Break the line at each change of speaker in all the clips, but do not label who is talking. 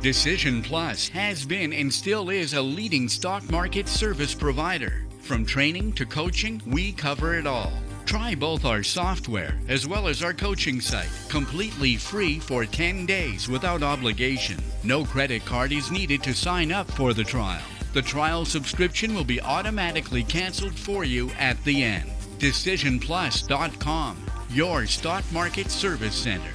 Decision Plus has been and still is a leading stock market service provider. From training to coaching, we cover it all. Try both our software as well as our coaching site, completely free for 10 days without obligation. No credit card is needed to sign up for the trial. The trial subscription will be automatically canceled for you at the end. DecisionPlus.com, your stock market service center.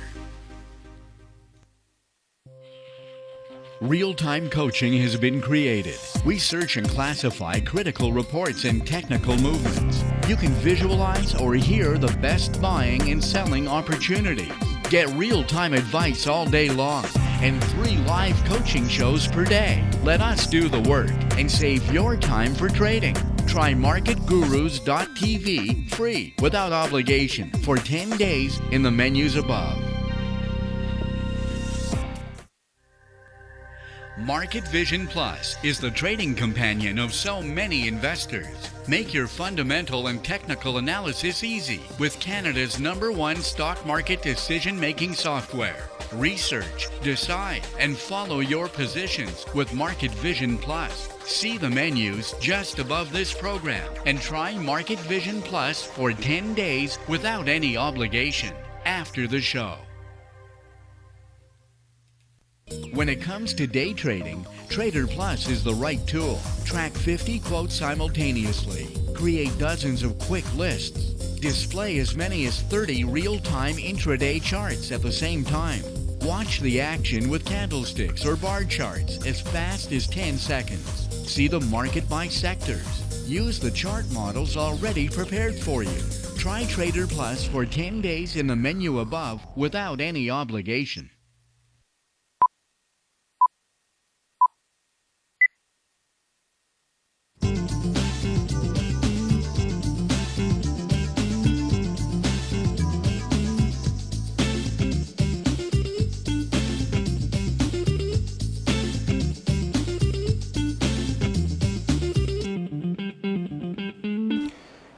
Real-time coaching has been created. We search and classify critical reports and technical movements. You can visualize or hear the best buying and selling opportunities. Get real-time advice all day long and 3 live coaching shows per day. Let us do the work and save your time for trading. Try MarketGurus.tv free without obligation for 10 days in the menus above. Market Vision Plus is the trading companion of so many investors. Make your fundamental and technical analysis easy with Canada's #1 stock market decision-making software. Research, decide, and follow your positions with Market Vision Plus. See the menus just above this program and try Market Vision Plus for 10 days without any obligation after the show. When it comes to day trading, Trader Plus is the right tool. Track 50 quotes simultaneously, create dozens of quick lists, display as many as 30 real-time intraday charts at the same time. Watch the action with candlesticks or bar charts as fast as 10 seconds. See the market by sectors. Use the chart models already prepared for you. Try Trader Plus for 10 days in the menu above without any obligation.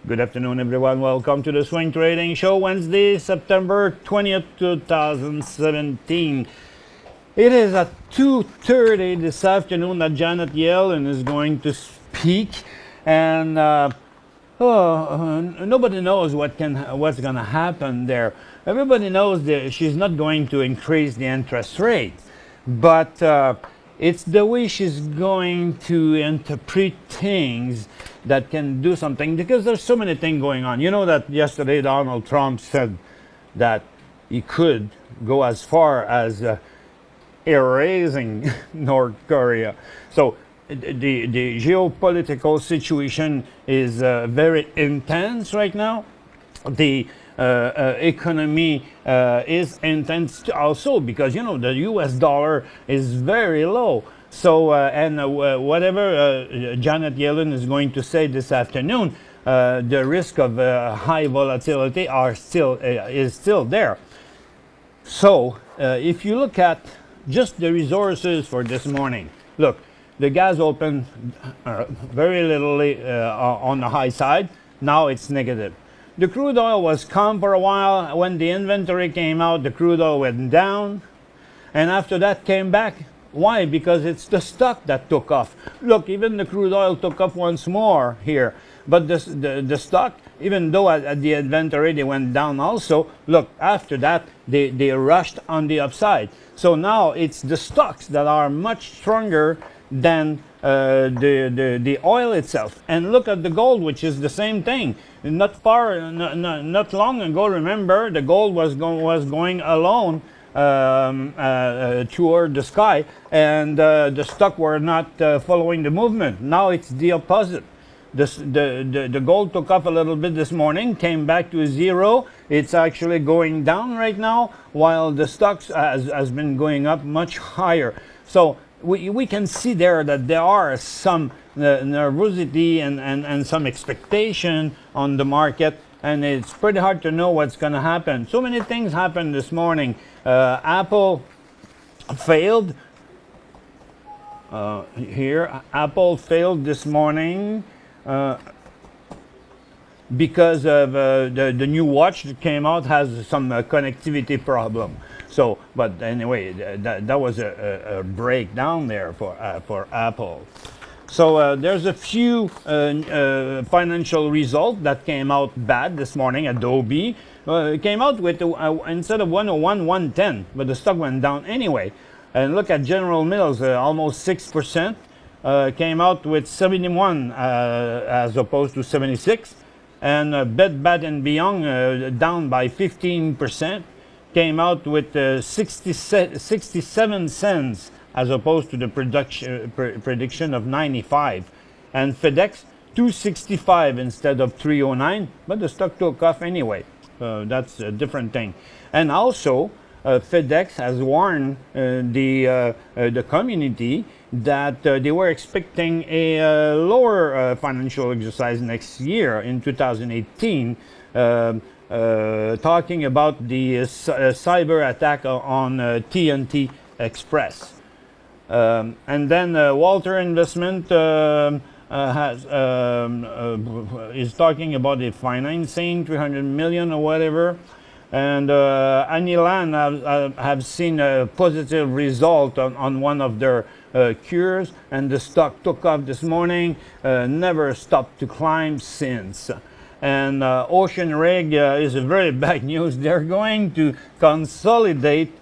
Good afternoon, everyone. Welcome to the Swing Trading Show, Wednesday, September 20th, 2017. It is at 2:30 this afternoon that Janet Yellen is going to speak, and nobody knows what's going to happen there. Everybody knows that she's not going to increase the interest rate, but it's the way she's going to interpret things that can do something, because there's so many things going on. You know that yesterday Donald Trump said that he could go as far as erasing North Korea. So the geopolitical situation is very intense right now. The economy is intense also, because you know the US dollar is very low. So whatever Janet Yellen is going to say this afternoon, the risk of high volatility is still there. So if you look at just the resources for this morning, look, the gas opened very little on the high side. Now it's negative. The crude oil was calm for a while. When the inventory came out, the crude oil went down, and after that came back. Why? Because it's the stock that took off. Look, even the crude oil took off once more here. But the stock, even though at the inventory they went down also, look, after that they rushed on the upside. So now it's the stocks that are much stronger than the oil itself. And look at the gold, which is the same thing. Not long ago, remember, the gold was going alone toward the sky, and the stock were not following the movement. Now it's the opposite. The gold took off a little bit this morning, came back to zero. It's actually going down right now, while the stocks has been going up much higher. So we can see there that there are some nervosity and some expectation on the market, and it's pretty hard to know what's going to happen. So many things happened this morning. Apple failed. Apple failed this morning because of the new watch that came out has some connectivity problem. So, but anyway, that was a breakdown there for Apple. So there's a few financial results that came out bad this morning. Adobe it came out with instead of 101, 110, but the stock went down anyway. And look at General Mills, almost 6%, came out with 71 as opposed to 76. And Bed Bath and Beyond down by 15%, came out with 67 cents as opposed to the prediction of 95. And FedEx 265 instead of 309, but the stock took off anyway. That's a different thing. And also, FedEx has warned the community that they were expecting a lower financial exercise next year in 2018, talking about the cyber attack on TNT Express. And then Walter Investment is talking about the financing, 300 million or whatever. And Anilan have seen a positive result on one of their cures, and the stock took off this morning, never stopped to climb since. And Ocean Rig is a very bad news. They're going to consolidate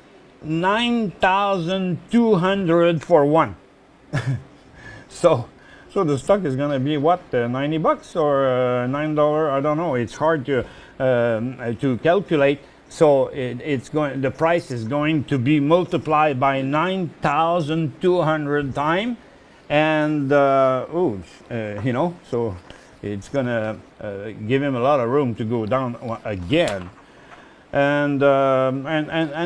9,200 for one. So the stock is going to be what, 90 bucks or $9? I don't know. It's hard to calculate. So the price is going to be multiplied by 9,200 times, and you know, so it's going to give him a lot of room to go down again. And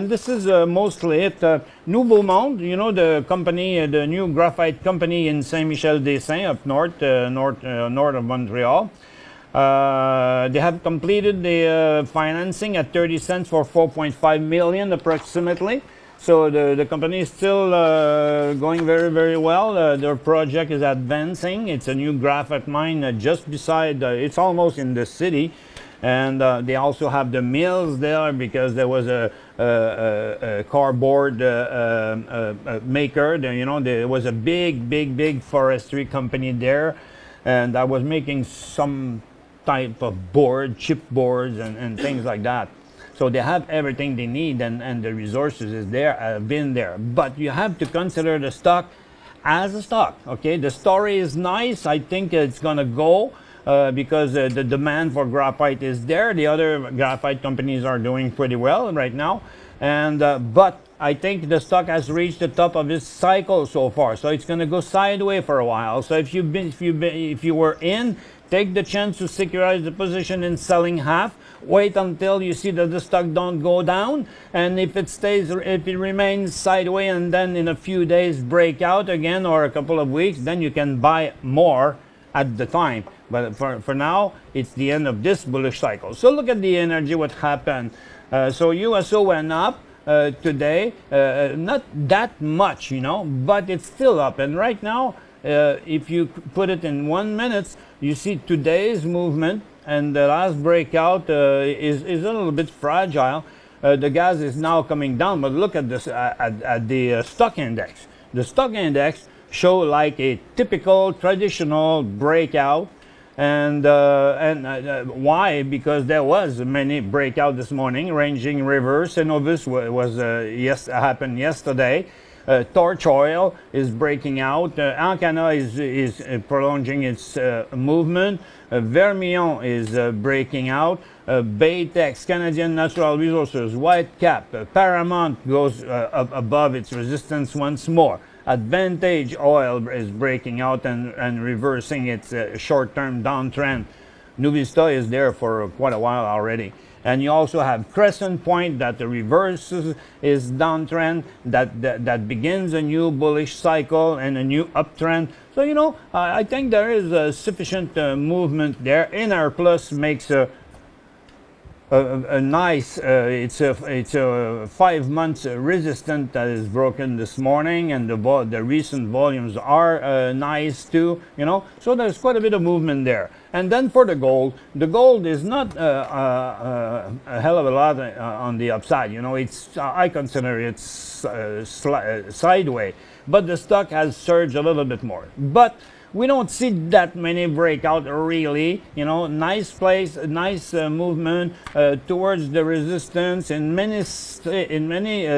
this is mostly it. Nouveau Monde, you know, the company, the new graphite company in Saint-Michel-des-Saints up north, north of Montreal. They have completed the financing at 30 cents for 4.5 million approximately. So the company is still going very, very well. Their project is advancing. It's a new graphite mine just beside, it's almost in the city. And they also have the mills there because there was a cardboard maker. You know, there was a big forestry company there, and I was making some type of board, chipboards and things like that. So they have everything they need, and the resources is there, been there. But you have to consider the stock as a stock. Okay, the story is nice. I think it's gonna go. Because the demand for graphite is there. The other graphite companies are doing pretty well right now, and but I think the stock has reached the top of its cycle so far, so it's going to go sideways for a while. So if you were in, take the chance to securize the position in selling half. Wait until you see that the stock don't go down, and if it remains sideways, and then in a few days break out again or a couple of weeks, then you can buy more at the time. But for now, it's the end of this bullish cycle. So look at the energy, what happened. So USO went up today, not that much, you know, but it's still up. And right now, if you put it in 1 minute, you see today's movement, and the last breakout is a little bit fragile. The gas is now coming down, but look at this at the stock index. The stock index show like a typical traditional breakout. And why? Because there was many breakout this morning, ranging reverse. Cenovus was happened yesterday. Torch Oil is breaking out. Ancana is prolonging its movement. Vermilion is breaking out. Baytex, Canadian Natural Resources, Whitecap, Paramount goes up above its resistance once more. Advantage Oil is breaking out and reversing its short-term downtrend. Nuvista is there for quite a while already. And you also have Crescent Point that reverses is downtrend, that begins a new bullish cycle and a new uptrend. So, you know, I think there is a sufficient movement there. NR Plus makes a a nice, it's a 5 months resistance that is broken this morning, and the recent volumes are nice too, you know, so there's quite a bit of movement there. And then for the gold is not a hell of a lot on the upside, you know, it's I consider it sideways, but the stock has surged a little bit more, but we don't see that many breakout really, you know, nice place, nice movement towards the resistance in many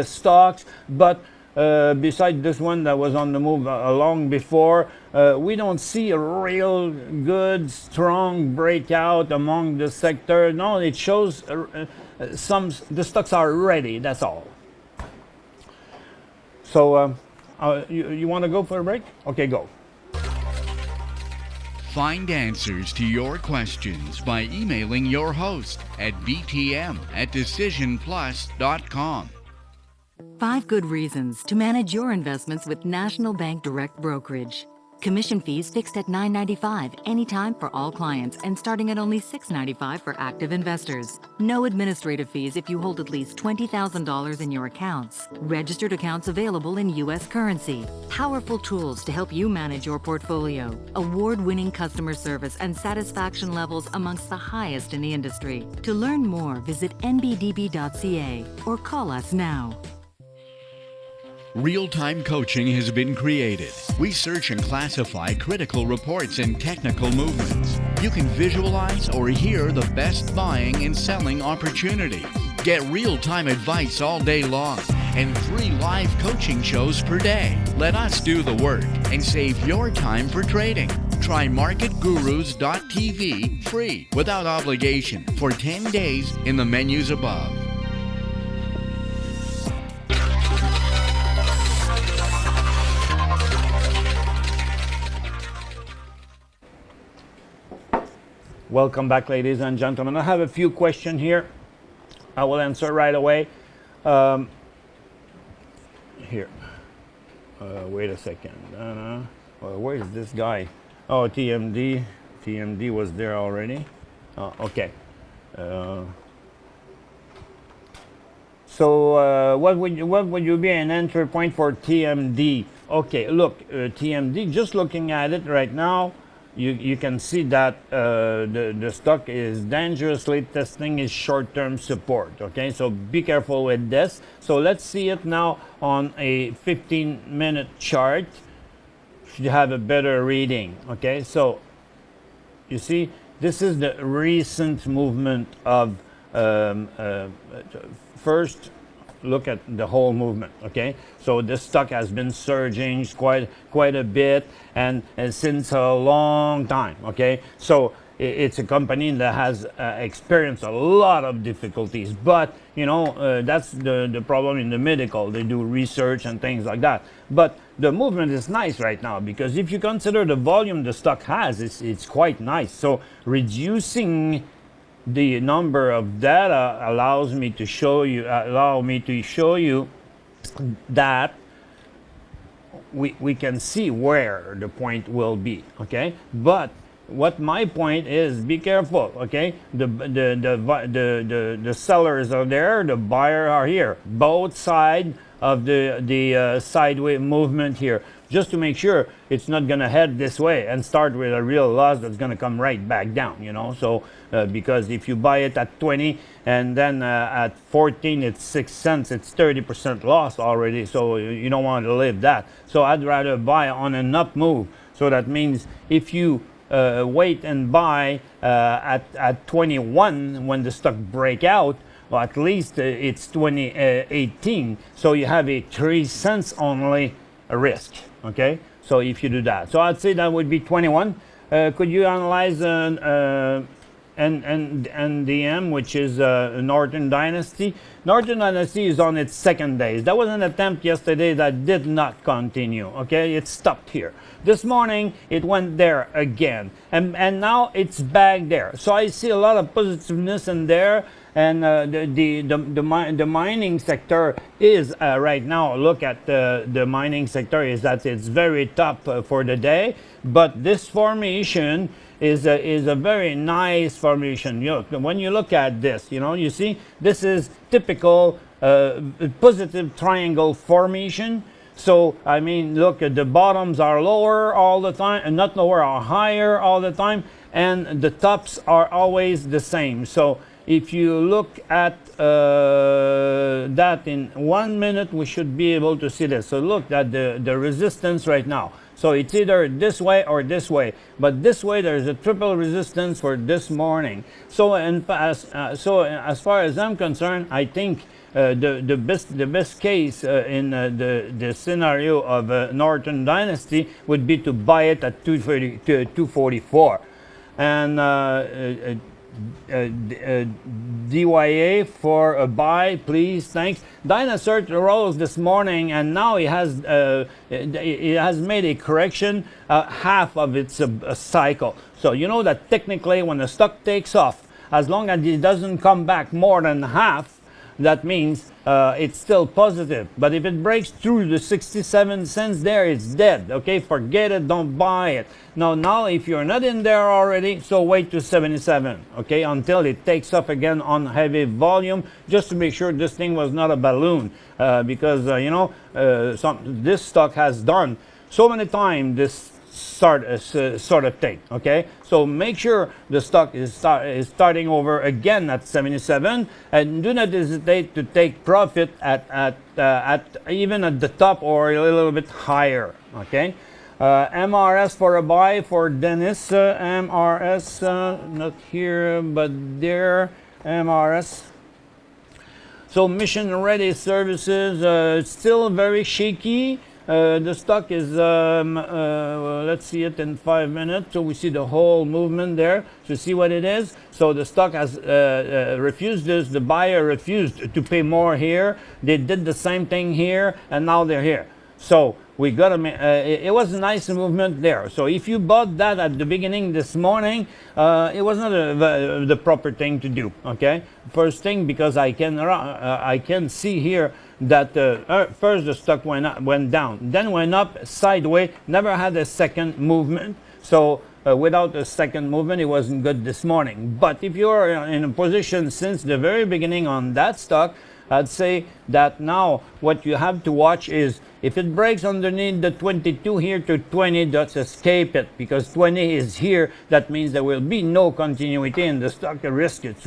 stocks, but beside this one that was on the move long before, we don't see a real good strong breakout among the sector. No, it shows the stocks are ready, that's all. So you want to go for a break? Okay, go.
Find answers to your questions by emailing your host at btm@decisionplus.com.
5 good reasons to manage your investments with National Bank Direct Brokerage. Commission fees fixed at $9.95 anytime for all clients and starting at only $6.95 for active investors. No administrative fees if you hold at least $20,000 in your accounts. Registered accounts available in U.S. currency. Powerful tools to help you manage your portfolio. Award-winning customer service and satisfaction levels amongst the highest in the industry. To learn more, visit nbdb.ca or call us now.
Real-time coaching has been created. We search and classify critical reports and technical movements. You can visualize or hear the best buying and selling opportunities. Get real-time advice all day long and 3 live coaching shows per day. Let us do the work and save your time for trading. Try marketgurus.tv free without obligation for 10 days in the menus above.
Welcome back, ladies and gentlemen. I have a few questions here. I will answer right away. Here. Wait a second. Where is this guy? Oh, TMD. TMD was there already. Okay. So what would you be an entry point for TMD? Okay, look, TMD, just looking at it right now, you can see that the stock is dangerously testing its short-term support. Okay, so be careful with this. So let's see it now on a 15-minute chart. Should have a better reading. Okay, so you see this is the recent movement of first. Look at the whole movement. Okay, so the stock has been surging quite a bit and since a long time. Okay, so it's a company that has experienced a lot of difficulties, but you know that's the problem in the medical. They do research and things like that, but the movement is nice right now because if you consider the volume the stock has, it's quite nice. So reducing the number of data allows me to show you that we can see where the point will be. Okay, but what my point is, be careful. Okay, the sellers are there, the buyer are here, both sides of the sideways movement here, just to make sure it's not going to head this way and start with a real loss that's going to come right back down, you know. So because if you buy it at 20 and then at 14 it's 6 cents, it's 30% loss already, so you don't want to live that. So I'd rather buy on an up move. So that means if you wait and buy at 21 when the stock break out, well, at least it's 2018, so you have a 3 cents only risk. Okay, so if you do that, so I'd say that would be 21. Could you analyze NDM, which is Northern Dynasty? Northern Dynasty is on its second days. That was an attempt yesterday that did not continue. Okay, it stopped here. This morning it went there again, and now it's back there. So I see a lot of positiveness in there. And the mining sector is right now, look at the mining sector, is that it's very top for the day, but this formation is a very nice formation. When you look at this, you see this is typical positive triangle formation. So I mean, look at the bottoms are lower all the time, and not lower, are higher all the time, and the tops are always the same. So if you look at that in 1 minute, we should be able to see this. So look at the resistance right now. So it's either this way or this way, but this way there's a triple resistance for this morning. So as far as I'm concerned, I think the best case in the scenario of Northern Dynasty would be to buy it at 244, and DYA for a buy, please, thanks. Dinosaur rose this morning, and now it has made a correction, half of its cycle. So you know that technically when the stock takes off, as long as it doesn't come back more than half, that means it's still positive. But if it breaks through the 67 cents there, it's dead. Okay, forget it, don't buy it. Now if you're not in there already, so wait to 77, okay, until it takes off again on heavy volume, just to make sure this thing was not a balloon, because this stock has done so many times this sort of thing. Okay, so make sure the stock is starting over again at 77, and do not hesitate to take profit at even at the top or a little bit higher. Okay, MRS for a buy for Dennis. MRS not here but there. MRS. So mission ready services still very shaky. The stock is, let's see it in 5 minutes. So we see the whole movement there. So see what it is. So the stock has refused this. The buyer refused to pay more here. They did the same thing here, and now they're here. So we got to. It was a nice movement there. So if you bought that at the beginning this morning, it was not the proper thing to do. Okay. First thing, because I can see here that first the stock went down, then went up sideways, never had a second movement. So without a second movement, it wasn't good this morning. But if you're in a position since the very beginning on that stock, I'd say that now what you have to watch is if it breaks underneath the 22 here to 20, just escape it, because 20 is here. That means there will be no continuity, and the stock risk has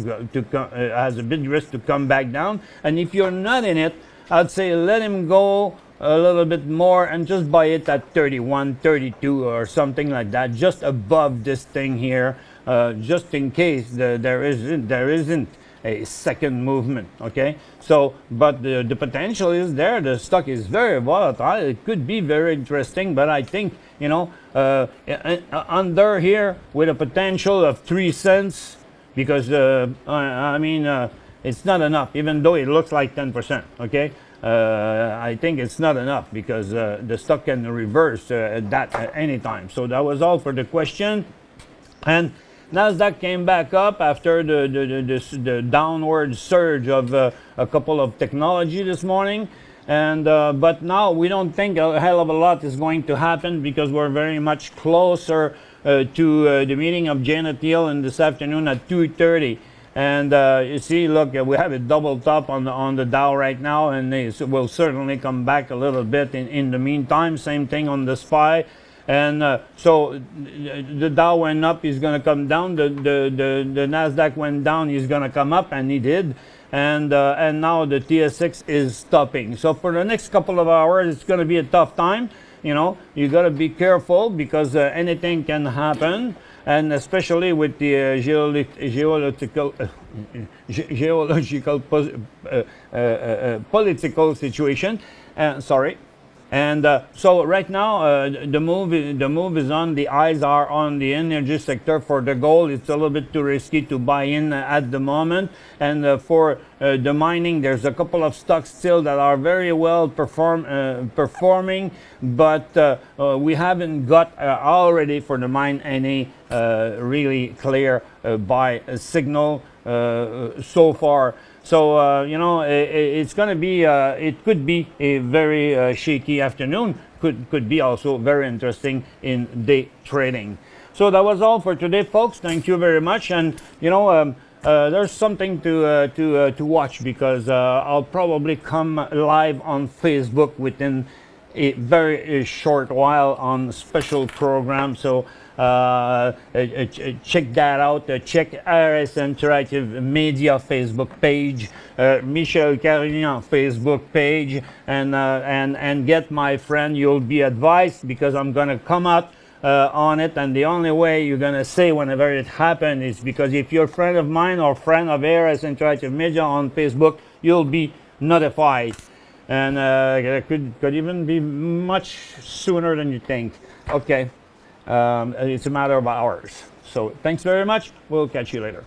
a big risk to come back down. And if you're not in it, I'd say let him go a little bit more and just buy it at 31, 32 or something like that, just above this thing here, just in case there isn't a second movement. Okay, so but the potential is there. The stock is very volatile. It could be very interesting, but I think under here with a potential of 3 cents, because I mean it's not enough, even though it looks like 10%. Okay, I think it's not enough, because the stock can reverse that at any time. So that was all for the question. And Nasdaq came back up after the downward surge of a couple of technology this morning, and but now we don't think a hell of a lot is going to happen, because we're very much closer to the meeting of Janet Yellen this afternoon at 2:30. And you see, look, we have a double top on the Dow right now, and it will certainly come back a little bit in the meantime. Same thing on the SPY. And so the Dow went up, he's going to come down. The Nasdaq went down, he's going to come up, and he did. And now the TSX is stopping. So for the next couple of hours, it's going to be a tough time. You got to be careful, because anything can happen. And especially with the political situation. Sorry. And so right now the move is on. The eyes are on the energy sector for the gold. It's a little bit too risky to buy in at the moment. And for the mining, there's a couple of stocks still that are very well performing, but we haven't got already for the mine any really clear buy signal so far. So it's going to be it could be a very shaky afternoon. Could be also very interesting in day trading. So that was all for today, folks. Thank you very much. And you know, there's something to watch, because I'll probably come live on Facebook within a very short while on special program. So check that out. Check RS Interactive Media Facebook page, Michel Carignan Facebook page, and get my friend. You'll be advised, because I'm gonna come out on it, and the only way you're gonna say whenever it happens is because if you're a friend of mine or friend of ARS Interactive Media on Facebook, you'll be notified, and it could even be much sooner than you think. Okay, it's a matter of hours. So thanks very much. We'll catch you later.